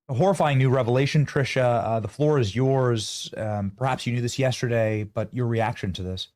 A horrifying new revelation, Trisha. The floor is yours. Perhaps you knew this yesterday, but your reaction to this?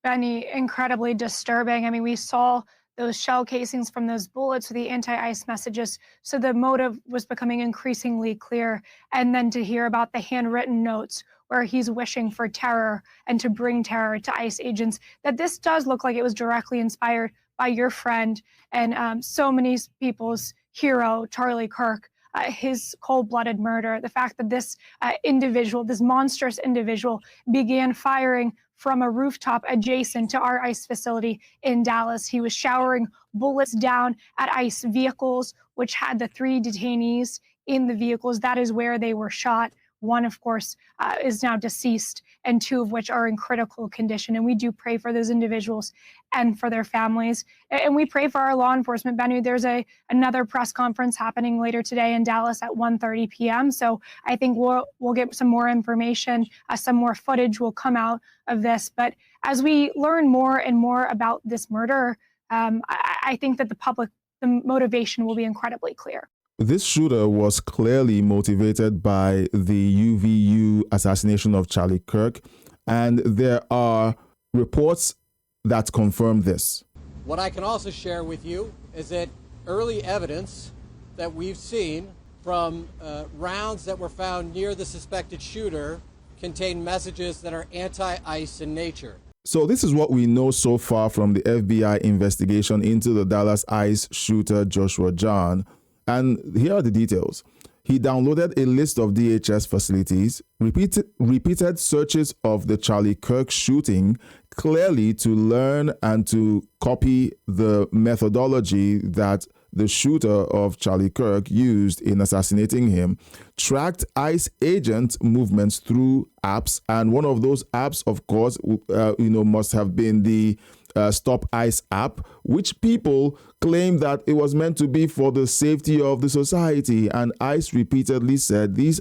Benny, incredibly disturbing. I mean, we saw those shell casings from those bullets with the anti-ice messages. So the motive was becoming increasingly clear. And then to hear about the handwritten notes where he's wishing for terror and to bring terror to ICE agents, that this does look like it was directly inspired by your friend and so many people's hero, Charlie Kirk. His cold-blooded murder, the fact that this individual, this monstrous individual, began firing from a rooftop adjacent to our ICE facility in Dallas. He was showering bullets down at ICE vehicles, which had the 3 detainees in the vehicles. That is where they were shot. One, of course, is now deceased, and 2 of which are in critical condition. And we do pray for those individuals and for their families. And we pray for our law enforcement. Bennu, there's another press conference happening later today in Dallas at 1:30 p.m. So I think we'll get some more information. Some more footage will come out of this. But as we learn more and more about this murder, I think that the motivation will be incredibly clear. This shooter was clearly motivated by the UVU assassination of Charlie Kirk, and there are reports that confirm this. What I can also share with you is that early evidence that we've seen from rounds that were found near the suspected shooter contain messages that are anti-ICE in nature. So this is what we know so far from the FBI investigation into the Dallas ICE shooter Joshua John. And here are the details. He downloaded a list of DHS facilities, repeated searches of the Charlie Kirk shooting, clearly to learn and to copy the methodology that the shooter of Charlie Kirk used in assassinating him, tracked ICE agent movements through apps. And one of those apps, of course, must have been the Stop ICE app, which people claim that it was meant to be for the safety of the society. And ICE repeatedly said these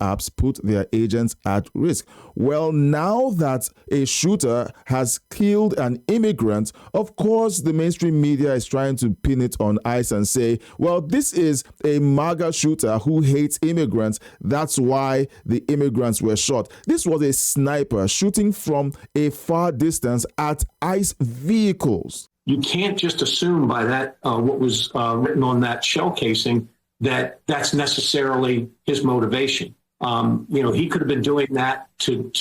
apps put their agents at risk. Well, now that a shooter has killed an immigrant, of course, the mainstream media is trying to pin it on ICE and say, well, this is a MAGA shooter who hates immigrants. That's why the immigrants were shot. This was a sniper shooting from a far distance at ICE vehicles. You can't just assume by that what was written on that shell casing that that's necessarily his motivation. He could have been doing that to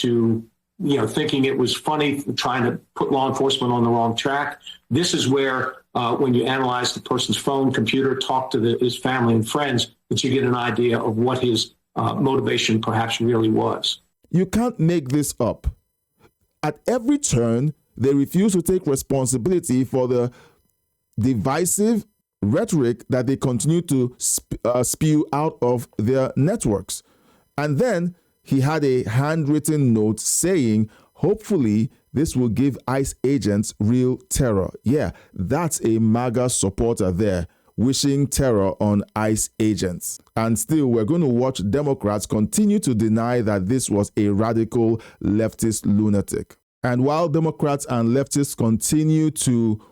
thinking it was funny, trying to put law enforcement on the wrong track. This is where when you analyze the person's phone, computer, talk to his family and friends, that you get an idea of what his motivation perhaps really was. You can't make this up. At every turn, they refuse to take responsibility for the divisive rhetoric that they continue to spew out of their networks. And then he had a handwritten note saying, hopefully, this will give ICE agents real terror. Yeah, that's a MAGA supporter there, wishing terror on ICE agents. And still, we're going to watch Democrats continue to deny that this was a radical leftist lunatic. And while Democrats and leftists continue to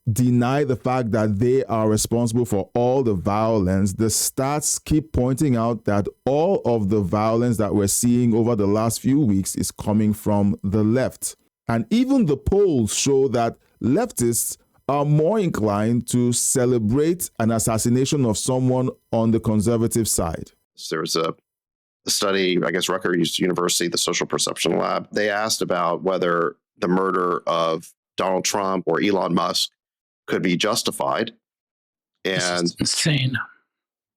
deny the fact that they are responsible for all the violence, the stats keep pointing out that all of the violence that we're seeing over the last few weeks is coming from the left. And even the polls show that leftists are more inclined to celebrate an assassination of someone on the conservative side. There was a study, I guess Rutgers University, the Social Perception Lab, they asked about whether the murder of Donald Trump or Elon Musk could be justified. And this is insane.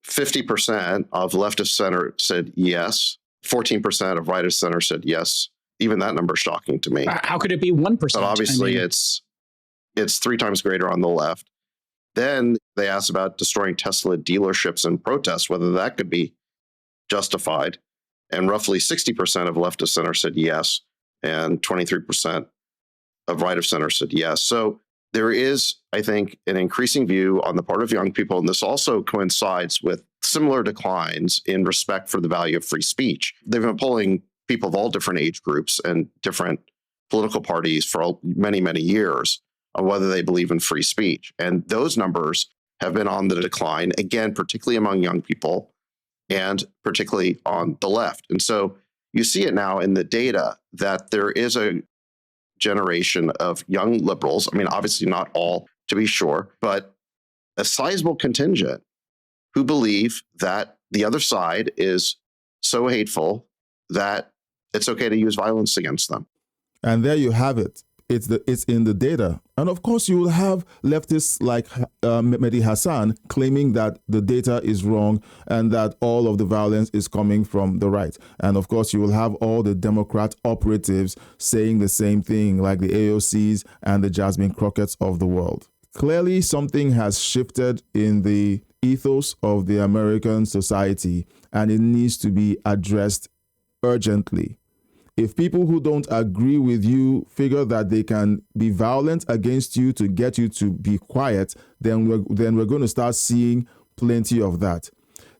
50% of leftist center said yes. 14% of rightist center said yes. Even that number is shocking to me. How could it be 1%? But obviously it's 3 times greater on the left. Then they asked about destroying Tesla dealerships and protests, whether that could be justified. And roughly 60% of leftist center said yes, and 23% of right of center said yes. So there is, I think, an increasing view on the part of young people, and this also coincides with similar declines in respect for the value of free speech. They've been polling people of all different age groups and different political parties for many, many years on whether they believe in free speech. And those numbers have been on the decline, again, particularly among young people. and particularly on the left. And so you see it now in the data that there is a generation of young liberals. I mean, obviously not all, to be sure, but a sizable contingent who believe that the other side is so hateful that it's okay to use violence against them. And there you have it. It's in the data. And of course, you will have leftists like Mehdi Hassan claiming that the data is wrong and that all of the violence is coming from the right. And of course, you will have all the Democrat operatives saying the same thing, like the AOCs and the Jasmine Crockett's of the world. Clearly, something has shifted in the ethos of the American society, and it needs to be addressed urgently. If people who don't agree with you figure that they can be violent against you to get you to be quiet, then we're going to start seeing plenty of that.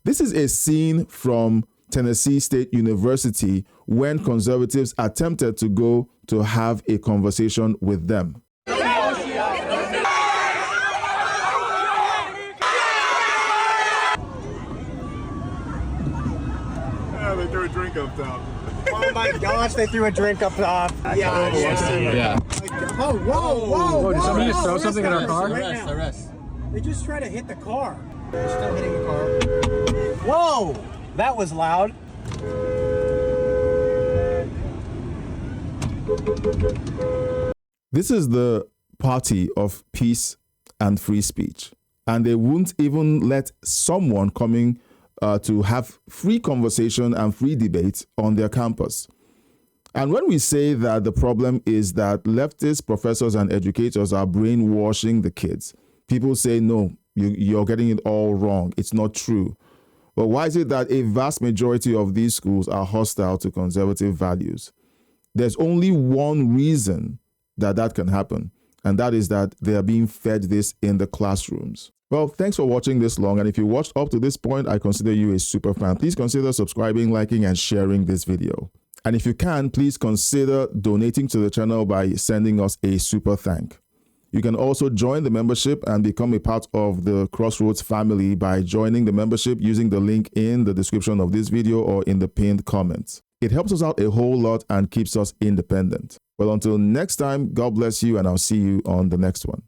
This is a scene from Tennessee State University when conservatives attempted to go to have a conversation with them. They threw a drink up top. Oh my gosh, they threw a drink up top. Yeah. Oh, whoa. Did somebody just throw something in our car? Arrest. They just tried to hit the car. They're still hitting the car. Whoa! That was loud. This is the party of peace and free speech. And they won't even let someone coming to have free conversation and free debate on their campus. And when we say that the problem is that leftist professors and educators are brainwashing the kids, people say, no, you're getting it all wrong. It's not true. But why is it that a vast majority of these schools are hostile to conservative values? There's only one reason that can happen, and that is that they are being fed this in the classrooms. Well, thanks for watching this long. And if you watched up to this point, I consider you a super fan. Please consider subscribing, liking, and sharing this video. And if you can, please consider donating to the channel by sending us a super thank. You can also join the membership and become a part of the Crossroads family by joining the membership using the link in the description of this video or in the pinned comments. It helps us out a whole lot and keeps us independent. Well, until next time, God bless you, and I'll see you on the next one.